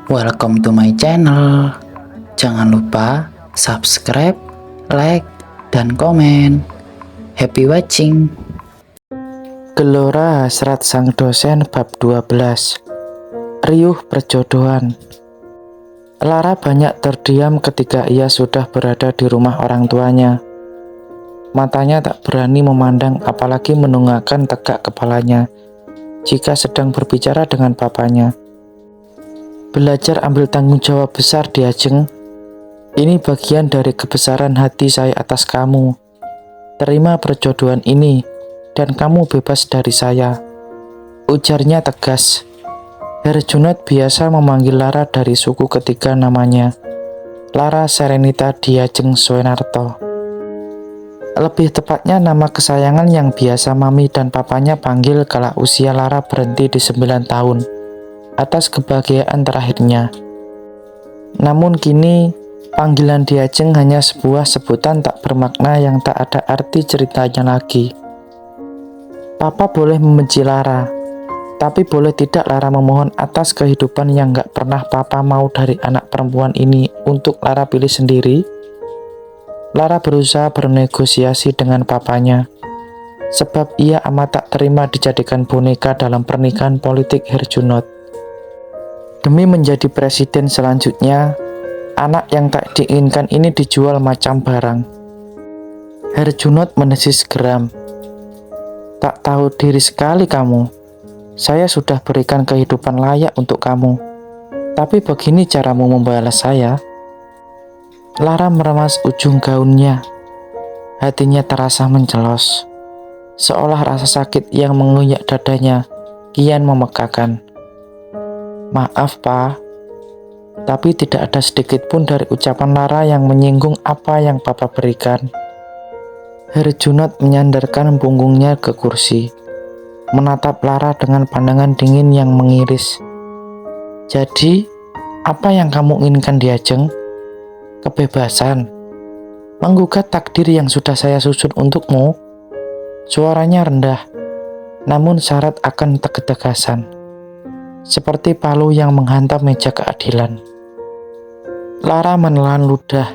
Welcome to my channel. Jangan lupa subscribe, like, dan komen. Happy watching. Gelora Hasrat Sang Dosen bab 12. Riuh perjodohan. Lara banyak terdiam ketika ia sudah berada di rumah orang tuanya. Matanya tak berani memandang, apalagi menundukkan tegak kepalanya jika sedang berbicara dengan papanya. Belajar ambil tanggung jawab besar di Ajeng. Ini bagian dari kebesaran hati saya atas kamu. Terima perjodohan ini, dan kamu bebas dari saya, ujarnya tegas. Herjunot biasa memanggil Lara dari suku ketiga namanya, Lara Serenita Diajeng Soenarto. Lebih tepatnya nama kesayangan yang biasa mami dan papanya panggil kala usia Lara berhenti di 9 tahun, atas kebahagiaan terakhirnya. Namun kini, panggilan Diajeng hanya sebuah sebutan tak bermakna yang tak ada arti ceritanya lagi. Papa boleh membenci Lara, tapi boleh tidak Lara memohon atas kehidupan yang gak pernah Papa mau dari anak perempuan ini untuk Lara pilih sendiri? Lara berusaha bernegosiasi dengan papanya, sebab ia amat tak terima dijadikan boneka dalam pernikahan politik Herjunot. Demi menjadi presiden selanjutnya, anak yang tak diinginkan ini dijual macam barang. Herjunot menesis geram. Tak tahu diri sekali kamu. Saya sudah berikan kehidupan layak untuk kamu, tapi begini caramu membalas saya. Lara meremas ujung gaunnya. Hatinya terasa mencelos, seolah rasa sakit yang menguyak dadanya kian memekakan. Maaf, Pak, tapi tidak ada sedikit pun dari ucapan Lara yang menyinggung apa yang Papa berikan. Herjunot menyandarkan punggungnya ke kursi, menatap Lara dengan pandangan dingin yang mengiris. Jadi, apa yang kamu inginkan di Ajeng? Kebebasan, menggugat takdir yang sudah saya susun untukmu. Suaranya rendah, namun syarat akan ketegasan, seperti palu yang menghantam meja keadilan. Lara menelan ludah,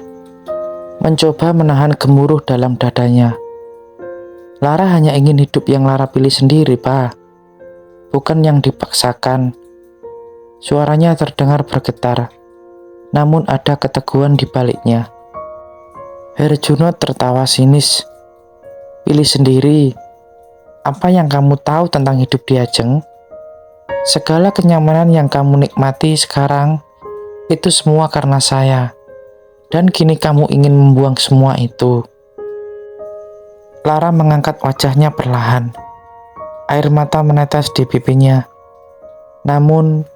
mencoba menahan gemuruh dalam dadanya. Lara hanya ingin hidup yang Lara pilih sendiri, Pak, bukan yang dipaksakan. Suaranya terdengar bergetar, namun ada keteguhan di baliknya. Herjunot tertawa sinis. Pilih sendiri. Apa yang kamu tahu tentang hidup di Ajeng? Segala kenyamanan yang kamu nikmati sekarang, itu semua karena saya. Dan kini kamu ingin membuang semua itu. Lara mengangkat wajahnya perlahan. Air mata menetes di pipinya. Namun,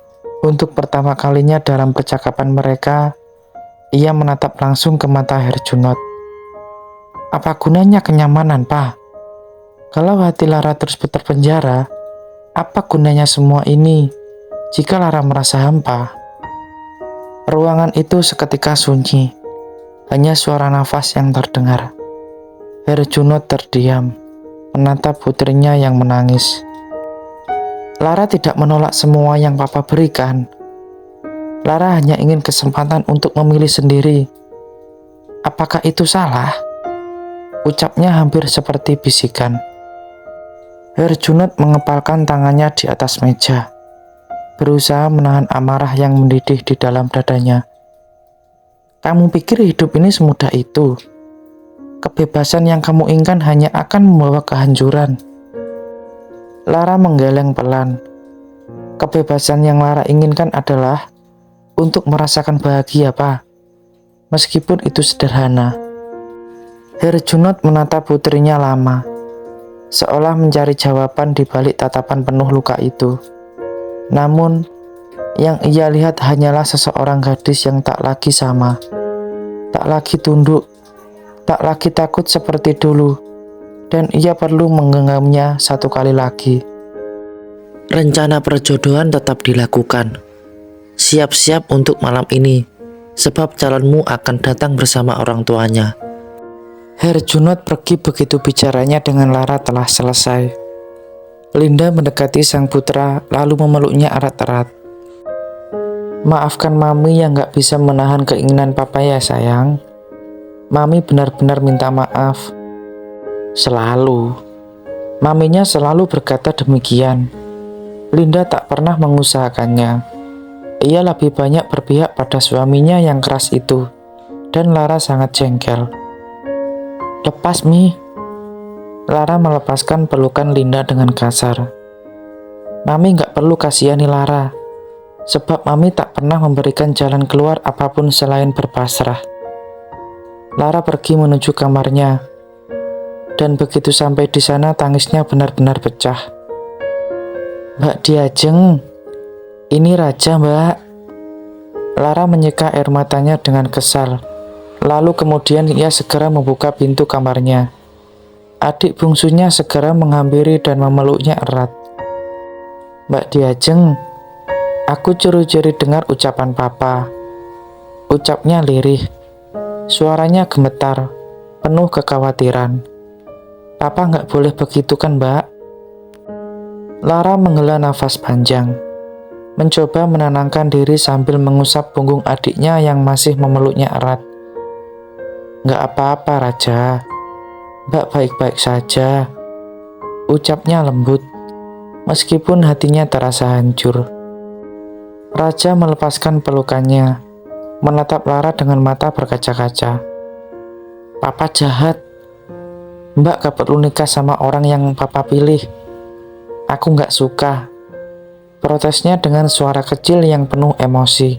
untuk pertama kalinya dalam percakapan mereka, ia menatap langsung ke mata Herjunot. Apa gunanya kenyamanan, Pak? Kalau hati Lara terus terpenjara, apa gunanya semua ini jika Lara merasa hampa? Ruangan itu seketika sunyi, hanya suara nafas yang terdengar. Herjunot terdiam, menatap putrinya yang menangis. Lara tidak menolak semua yang Papa berikan. Lara hanya ingin kesempatan untuk memilih sendiri. Apakah itu salah? Ucapnya hampir seperti bisikan. Herjunot mengepalkan tangannya di atas meja, berusaha menahan amarah yang mendidih di dalam dadanya. Kamu pikir hidup ini semudah itu? Kebebasan yang kamu inginkan hanya akan membawa kehancuran. Lara menggeleng pelan. Kebebasan yang Lara inginkan adalah untuk merasakan bahagia, Pak. Meskipun itu sederhana. Herjunot menatap putrinya lama, seolah mencari jawaban di balik tatapan penuh luka itu. Namun, yang ia lihat hanyalah seseorang gadis yang tak lagi sama, tak lagi tunduk, tak lagi takut seperti dulu. Dan ia perlu menggenggamnya satu kali lagi. Rencana perjodohan tetap dilakukan. Siap-siap untuk malam ini, sebab calonmu akan datang bersama orang tuanya. Herjunot pergi begitu bicaranya dengan Lara telah selesai. Linda mendekati sang putra lalu memeluknya erat-erat. Maafkan Mami yang gak bisa menahan keinginan Papa ya sayang. Mami benar-benar minta maaf. Selalu. Maminya selalu berkata demikian. Linda tak pernah mengusahakannya. Ia lebih banyak berpihak pada suaminya yang keras itu. Dan Lara sangat jengkel. Lepas, Mi. Lara melepaskan pelukan Linda dengan kasar. Mami gak perlu kasihani Lara. Sebab Mami tak pernah memberikan jalan keluar apapun selain berpasrah. Lara pergi menuju kamarnya. Dan begitu sampai di sana tangisnya benar-benar pecah. Mbak Diajeng, ini Raja, Mbak. Lara menyeka air matanya dengan kesal. Lalu kemudian ia segera membuka pintu kamarnya. Adik bungsunya segera menghampiri dan memeluknya erat. Mbak Diajeng, aku curi-curi dengar ucapan Papa. Ucapnya lirih. Suaranya gemetar, penuh kekhawatiran. Papa nggak boleh begitu kan, Mbak? Lara menghela nafas panjang, mencoba menenangkan diri sambil mengusap punggung adiknya yang masih memeluknya erat. Nggak apa-apa, Raja. Mbak baik-baik saja. Ucapnya lembut, meskipun hatinya terasa hancur. Raja melepaskan pelukannya, menatap Lara dengan mata berkaca-kaca. Papa jahat. Mbak gak perlu nikah sama orang yang Papa pilih. Aku gak suka. Protesnya dengan suara kecil yang penuh emosi.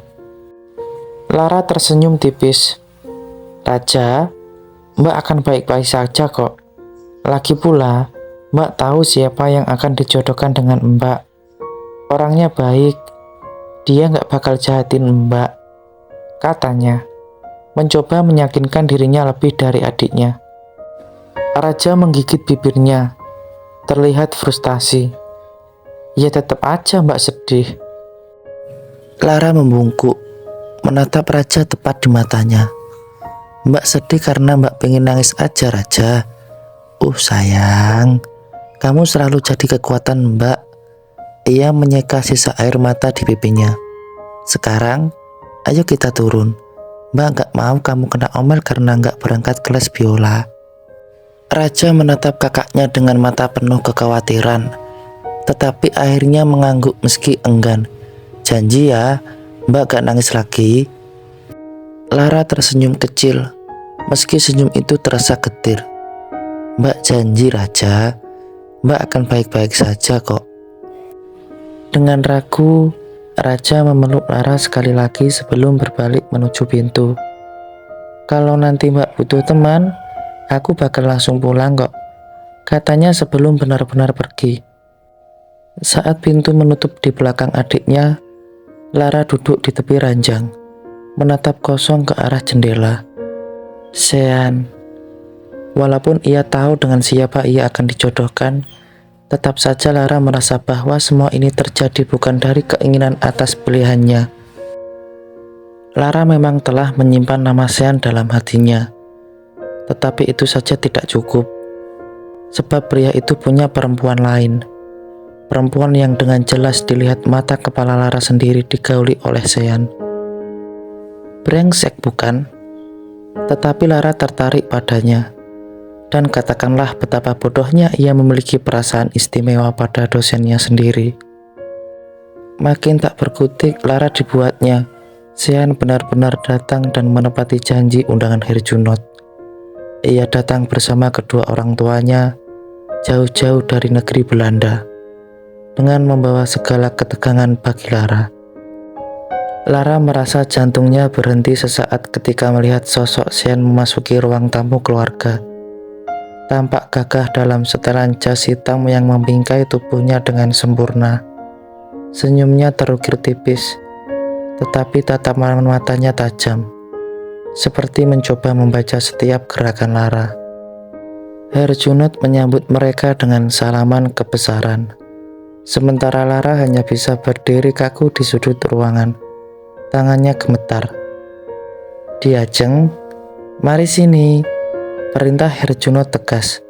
Lara tersenyum tipis. Raja, Mbak akan baik-baik saja kok. Lagi pula, Mbak tahu siapa yang akan dijodohkan dengan Mbak. Orangnya baik. Dia gak bakal jahatin Mbak, katanya, mencoba meyakinkan dirinya lebih dari adiknya. Raja menggigit bibirnya, terlihat frustasi. Ya tetap aja Mbak sedih. Lara membungkuk, menatap Raja tepat di matanya. Mbak sedih karena Mbak pengen nangis aja, Raja. Sayang, kamu selalu jadi kekuatan Mbak. Ia menyeka sisa air mata di pipinya. Sekarang, ayo kita turun. Mbak gak mau kamu kena omel karena gak berangkat kelas biola. Raja menatap kakaknya dengan mata penuh kekhawatiran. Tetapi akhirnya mengangguk meski enggan. Janji ya, Mbak gak nangis lagi. Lara tersenyum kecil, meski senyum itu terasa getir. Mbak janji Raja, Mbak akan baik-baik saja kok. Dengan ragu, Raja memeluk Lara sekali lagi sebelum berbalik menuju pintu. Kalau nanti Mbak butuh teman, aku bakal langsung pulang kok, katanya sebelum benar-benar pergi. Saat pintu menutup di belakang adiknya, Lara duduk di tepi ranjang, menatap kosong ke arah jendela. Sean, walaupun ia tahu dengan siapa ia akan dijodohkan, tetap saja Lara merasa bahwa semua ini terjadi bukan dari keinginan atas pilihannya. Lara memang telah menyimpan nama Sean dalam hatinya, tetapi itu saja tidak cukup. Sebab pria itu punya perempuan lain. Perempuan yang dengan jelas dilihat mata kepala Lara sendiri digauli oleh Sean. Brengsek bukan? Tetapi Lara tertarik padanya. Dan katakanlah betapa bodohnya ia memiliki perasaan istimewa pada dosennya sendiri. Makin tak berkutik Lara dibuatnya. Sean benar-benar datang dan menepati janji undangan Herjunot. Ia datang bersama kedua orang tuanya, jauh-jauh dari negeri Belanda, dengan membawa segala ketegangan bagi Lara. Lara merasa jantungnya berhenti sesaat ketika melihat sosok Sean memasuki ruang tamu keluarga. Tampak gagah dalam setelan jas hitam yang membingkai tubuhnya dengan sempurna. Senyumnya terukir tipis, tetapi tatapan matanya tajam, seperti mencoba membaca setiap gerakan Lara. Herjunot menyambut mereka dengan salaman kebesaran, sementara Lara hanya bisa berdiri kaku di sudut ruangan. Tangannya gemetar. Diajeng, mari sini. Perintah Herjunot tegas,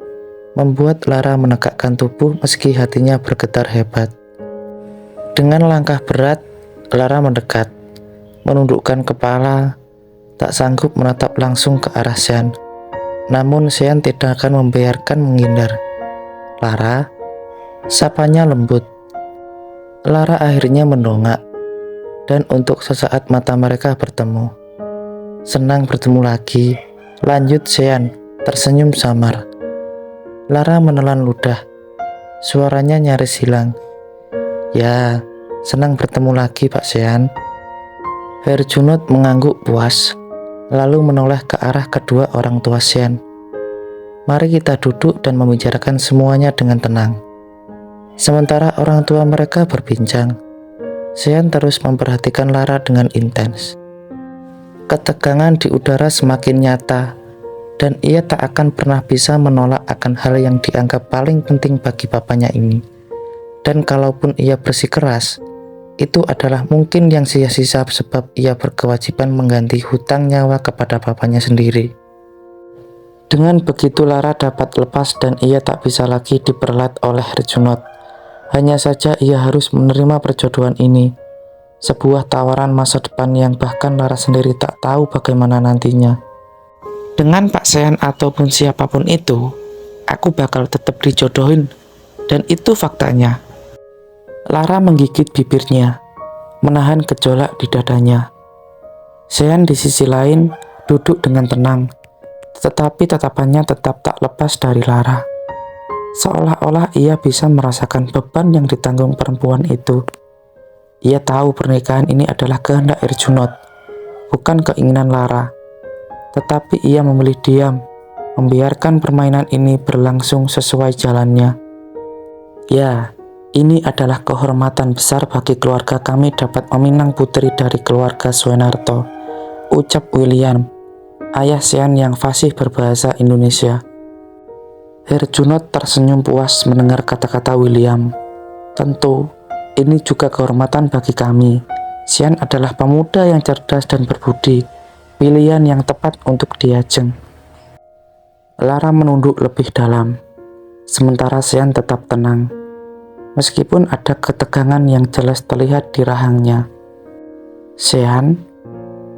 membuat Lara menegakkan tubuh meski hatinya bergetar hebat. Dengan langkah berat, Lara mendekat, menundukkan kepala, tak sanggup menatap langsung ke arah Sean. Namun Sean tidak akan membiarkan menghindar. "Lara," sapanya lembut. Lara akhirnya mendongak, dan untuk sesaat mata mereka bertemu. "Senang bertemu lagi," lanjut Sean, tersenyum samar. Lara menelan ludah, suaranya nyaris hilang. "Ya, senang bertemu lagi Pak Sean." Herjunot mengangguk puas, lalu menoleh ke arah kedua orang tua Sean. "Mari kita duduk dan membicarakan semuanya dengan tenang." Sementara orang tua mereka berbincang, Sean terus memperhatikan Lara dengan intens. Ketegangan di udara semakin nyata, dan ia tak akan pernah bisa menolak akan hal yang dianggap paling penting bagi papanya ini. Dan kalaupun ia bersikeras, itu adalah mungkin yang sia-sia sebab ia berkewajiban mengganti hutang nyawa kepada papanya sendiri. Dengan begitu Lara dapat lepas dan ia tak bisa lagi diperlat oleh Herjunot. Hanya saja ia harus menerima perjodohan ini, sebuah tawaran masa depan yang bahkan Lara sendiri tak tahu bagaimana nantinya. "Dengan Pak Sean ataupun siapapun itu, aku bakal tetap dijodohin, dan itu faktanya." Lara menggigit bibirnya, menahan gejolak di dadanya. Sean di sisi lain duduk dengan tenang, tetapi tatapannya tetap tak lepas dari Lara. Seolah-olah ia bisa merasakan beban yang ditanggung perempuan itu. Ia tahu pernikahan ini adalah kehendak Herjunot, bukan keinginan Lara. Tetapi ia memilih diam, membiarkan permainan ini berlangsung sesuai jalannya. "Ya, ini adalah kehormatan besar bagi keluarga kami dapat meminang putri dari keluarga Suenarto," ucap William, ayah Sean yang fasih berbahasa Indonesia. Herjunot tersenyum puas mendengar kata-kata William. "Tentu, ini juga kehormatan bagi kami. Sean adalah pemuda yang cerdas dan berbudi, pilihan yang tepat untuk diajeng." Lara menunduk lebih dalam, sementara Sean tetap tenang, meskipun ada ketegangan yang jelas terlihat di rahangnya. "Sean,"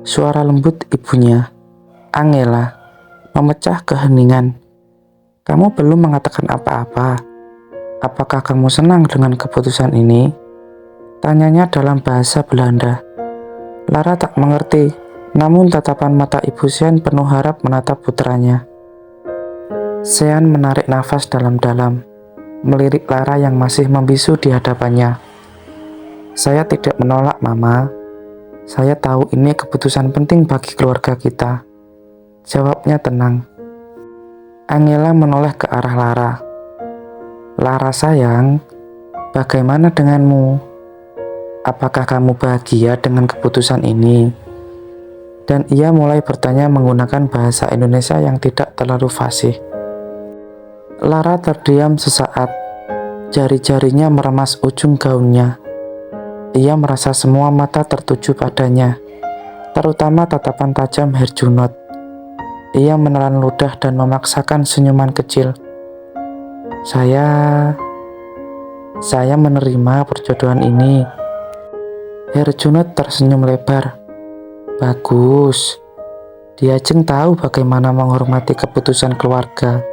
suara lembut ibunya, Angela, memecah keheningan. "Kamu belum mengatakan apa-apa. Apakah kamu senang dengan keputusan ini?" tanyanya dalam bahasa Belanda. Lara tak mengerti, namun tatapan mata ibu Sean penuh harap menatap putranya. Sean menarik nafas dalam-dalam, melirik Lara yang masih membisu di hadapannya. "Saya tidak menolak, Mama. Saya tahu ini keputusan penting bagi keluarga kita," jawabnya tenang. Angela menoleh ke arah Lara. "Lara sayang, bagaimana denganmu? Apakah kamu bahagia dengan keputusan ini?" Dan ia mulai bertanya menggunakan bahasa Indonesia yang tidak terlalu fasih. Lara terdiam sesaat, jari-jarinya meremas ujung gaunnya. Ia merasa semua mata tertuju padanya, terutama tatapan tajam Herjunot. Ia menelan ludah dan memaksakan senyuman kecil. Saya menerima perjodohan ini." Herjunot tersenyum lebar. "Bagus. Diajeng tahu bagaimana menghormati keputusan keluarga."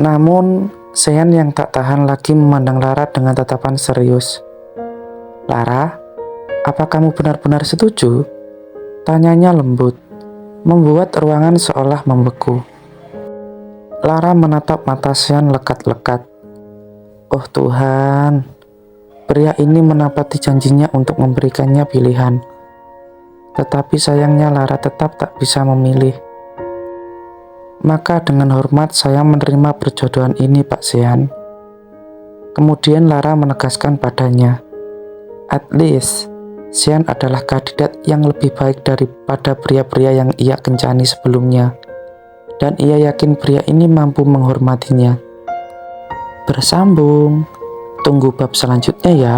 Namun, Sean yang tak tahan lagi memandang Lara dengan tatapan serius. "Lara, apa kamu benar-benar setuju?" tanyanya lembut, membuat ruangan seolah membeku. Lara menatap mata Sean lekat-lekat. Oh Tuhan, pria ini menepati janjinya untuk memberikannya pilihan. Tetapi sayangnya Lara tetap tak bisa memilih. "Maka dengan hormat saya menerima perjodohan ini, Pak Sean." Kemudian Lara menegaskan padanya, "At least, Sean adalah kandidat yang lebih baik daripada pria-pria yang ia kencani sebelumnya. Dan ia yakin pria ini mampu menghormatinya." Bersambung. Tunggu bab selanjutnya ya.